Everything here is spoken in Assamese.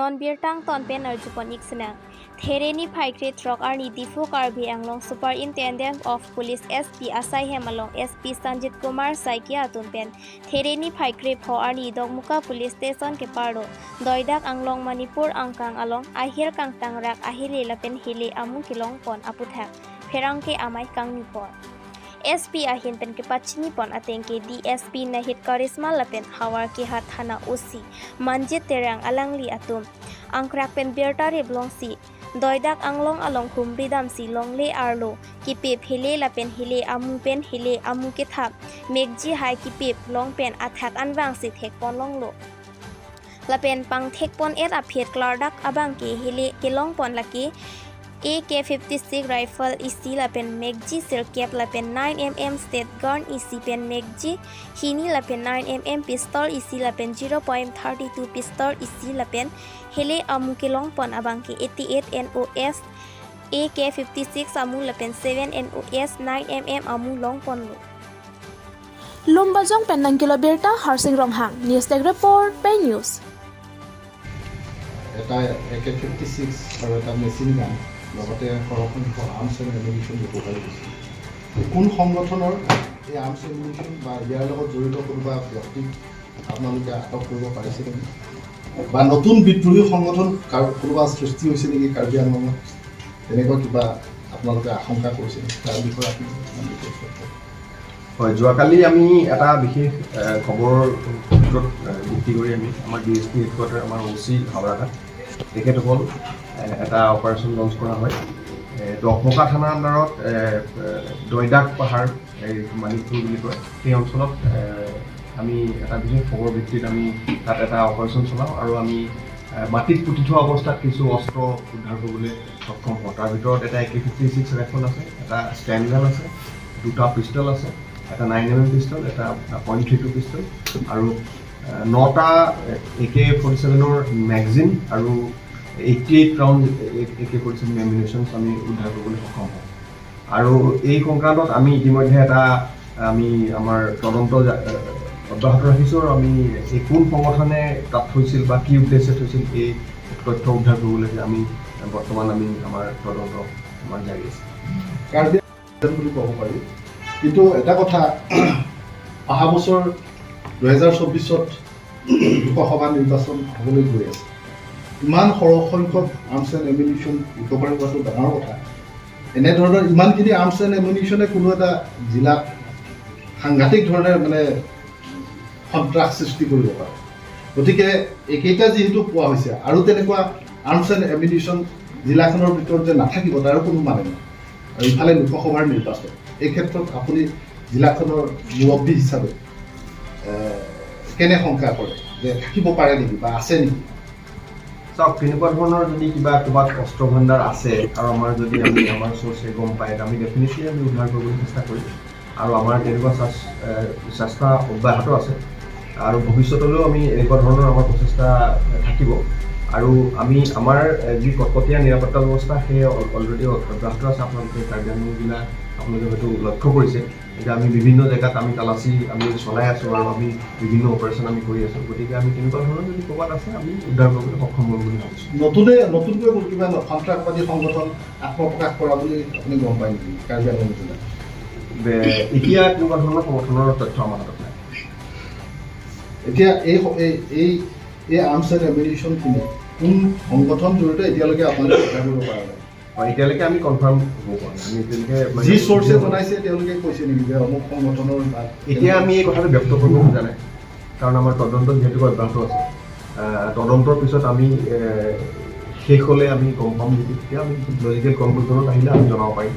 non beer tang ton pen arjupon iksena. Phere niphai throk arni diphu karbi Anglong superintendent of police SP Asaihem along SP Sanjib Kumar saikia atum pen. Phere niphai pho arni Dongmukak police station keparlo. Doidak Anglong Manipur Angkang Along ahir kangtang rak Hele lapen Hele kelong pon Aphuthak. Pherangke amei kangni pon. SP ahin pen kepachini pon atengke DSP nahit karisma lapen Havarkehat Thana OC manjit terang alangli atum angkrak pen ABIRTA reblongsi doidak Anglong along humri damsi longle arlo kipe Hele lapen Hele pen Hele ke thap megji hai kipe long pen athak anwang si thek pon longlo lapen pang thek pon aphet klardak abangke Hele kelong pon laki AK-56 rifle isi lapen megji sirkep lapen 9mm state gun isi pen megji hini lapen 9mm pistol isi lapen 0.32 pistol isi lapen Hele kelong pon abangke 88 NOS AK-56 lapen 7 NOS 9mm long pon lo Lumbajong pen kilo ABIRTA harsing ronghang news tech report PEI news এটা AK-56 আৰু এটা মেচিন গান লগতে সৰহসংখ্যক আৰ্মছ এণ্ড এমিউনিশ্যন ব্যৱহাৰ কৰিছিল কোন সংগঠনৰ এই আৰ্মছ এণ্ড এমিউনিশ্যন বা ইয়াৰ লগত জড়িত কোনোবা ব্যক্তিক আপোনালোকে আটক কৰিব পাৰিছে নেকি বা নতুন বিদ্ৰোহী সংগঠন কোনোবা সৃষ্টি হৈছে নেকি কাৰ্বি আংলঙত তেনেকুৱা কিবা আপোনালোকে আশংকা কৰিছে নেকি তাৰ বিষয়ে আপুনি হয় যোৱাকালি আমি এটা বিশেষ খবৰৰ ক্ষেত্ৰত ভিত্তি কৰি আমি আমাৰ DSP হেডকোৱাৰ্টাৰ আমাৰ OC হাওৰাঘাট তেখেতসকল এটা অপাৰেশ্যন লঞ্চ কৰা হয় দহমকা থানাৰ আণ্ডাৰত দইদাক পাহাৰ এই মানিকপুৰ বুলি কয় সেই অঞ্চলত আমি এটা বিশেষ খবৰ ভিত্তিত আমি তাত এটা অপাৰেশ্যন চলাওঁ আৰু আমি মাটিত পুতি থোৱা অৱস্থাত কিছু অস্ত্ৰ উদ্ধাৰ কৰিবলৈ সক্ষম হওঁ তাৰ ভিতৰত এটা AK-56 ৰাইফল আছে এটা ষ্টেণ্ড গান আছে দুটা পিষ্টল আছে এটা 9mm পিষ্টল এটা .32 পিষ্টল আৰু 9টা AK-47ৰ মেগাজিন আৰু 88 ৰাউণ্ড AK-47 এমিউনিশ্যনছ আমি উদ্ধাৰ কৰিবলৈ সক্ষম হওঁ আৰু এই সংক্ৰান্তত আমি ইতিমধ্যে এটা আমি আমাৰ তদন্ত অব্যাহত ৰাখিছোঁ আৰু আমি এই কোন সংগঠনে তাত থৈছিল বা কি উদ্দেশ্যে থৈছিল এই তথ্য উদ্ধাৰ কৰিবলৈ আমি বৰ্তমান আমি আমাৰ তদন্ত আমাৰ জাৰি আছে কাৰ্বি বুলি ক'ব পাৰি কিন্তু এটা কথা অহা বছৰ 2024ত লোকসভা নিৰ্বাচন হ'বলৈ গৈ আছে ইমান সৰহসংখ্যক আৰ্মছ এণ্ড এমিউনিশ্যন ৰিকভাৰ কৰাটো ডাঙৰ কথা এনেধৰণৰ ইমানখিনি আৰ্মছ এণ্ড এমিউনিশ্যনে কোনো এটা জিলাত সাংঘাতিক ধৰণে মানে সন্ত্ৰাস সৃষ্টি কৰিব পাৰে গতিকে এইকেইটা যিহেতু পোৱা হৈছে আৰু তেনেকুৱা আৰ্মছ এণ্ড এমিউনিশ্যন জিলাখনৰ ভিতৰত যে নাথাকিব তাৰো কোনো মানে নাই আৰু ইফালে লোকসভাৰ নিৰ্বাচন এই ক্ষেত্ৰত আপুনি জিলাখনৰ মুৰব্বী হিচাপে কেনে শংকা কৰে যে থাকিব পাৰে নেকি বা আছে নেকি চাওক তেনেকুৱা ধৰণৰ যদি কিবা ক'ৰবাত অস্ত্ৰ ভাণ্ডাৰ আছে আৰু আমাৰ যদি আমি আমাৰ চ'ৰ্চে গম পায় আমি ডেফিনেটলি আমি উদ্ধাৰ কৰিবলৈ চেষ্টা কৰিম আৰু আমাৰ তেনেকুৱা চেষ্টা অব্যাহত আছে আৰু ভৱিষ্যতলৈও আমি এনেকুৱা ধৰণৰ আমাৰ প্ৰচেষ্টা থাকিব আৰু আমি আমাৰ যি কটকটীয়া নিৰাপত্তা ব্যৱস্থা সেই অলৰেডি অব্যাহত আছে আপোনালোকে কাৰ্বি আংলং জিলা আপোনালোকে হয়তো লক্ষ্য কৰিছে এতিয়া আমি বিভিন্ন জেগাত আমি তালাচী আমি চলাই আছোঁ আৰু আমি বিভিন্ন অপাৰেশ্যন আমি কৰি আছোঁ গতিকে আমি তেনেকুৱা ধৰণৰ যদি ক'ৰবাত আছে আমি উদ্ধাৰ কৰিবলৈ সক্ষম হ'ম বুলি ভাবিছোঁ নতুনকৈ কিবা সন্ত্ৰাসবাদী সংগঠন আত্মপ্ৰকাশ কৰা বুলি আপুনি গম পায় নেকি কাৰ্বি আংলং জিলাত এতিয়া তেনেকুৱা ধৰণৰ সংগঠনৰ তথ্য আমাৰ হাতত নাই এতিয়া এই আৰ্মছ এণ্ড এমিউনিশ্যনখিনি কোন সংগঠন জড়িত এতিয়ালৈকে আপোনালোকে উদ্ধাৰ কৰিব পৰা নাই এতিয়ালৈকে আমি কনফাৰ্ম হ'ব পৰা নাই আমি এতিয়ালৈকে যি চ'ৰ্চে জনাইছে তেওঁলোকে কৈছে নেকি যে অমুক সংগঠনৰ এতিয়া আমি এই কথাটো ব্যক্ত কৰিব খোজা নাই কাৰণ আমাৰ তদন্ত যিহেতু অব্যাহত আছে তদন্তৰ পিছত আমি শেষ হ'লে আমি গম পাম নেকি তেতিয়া আমি লজিকেল কনক্লুজনত আহিলে আমি জনাব পাৰিম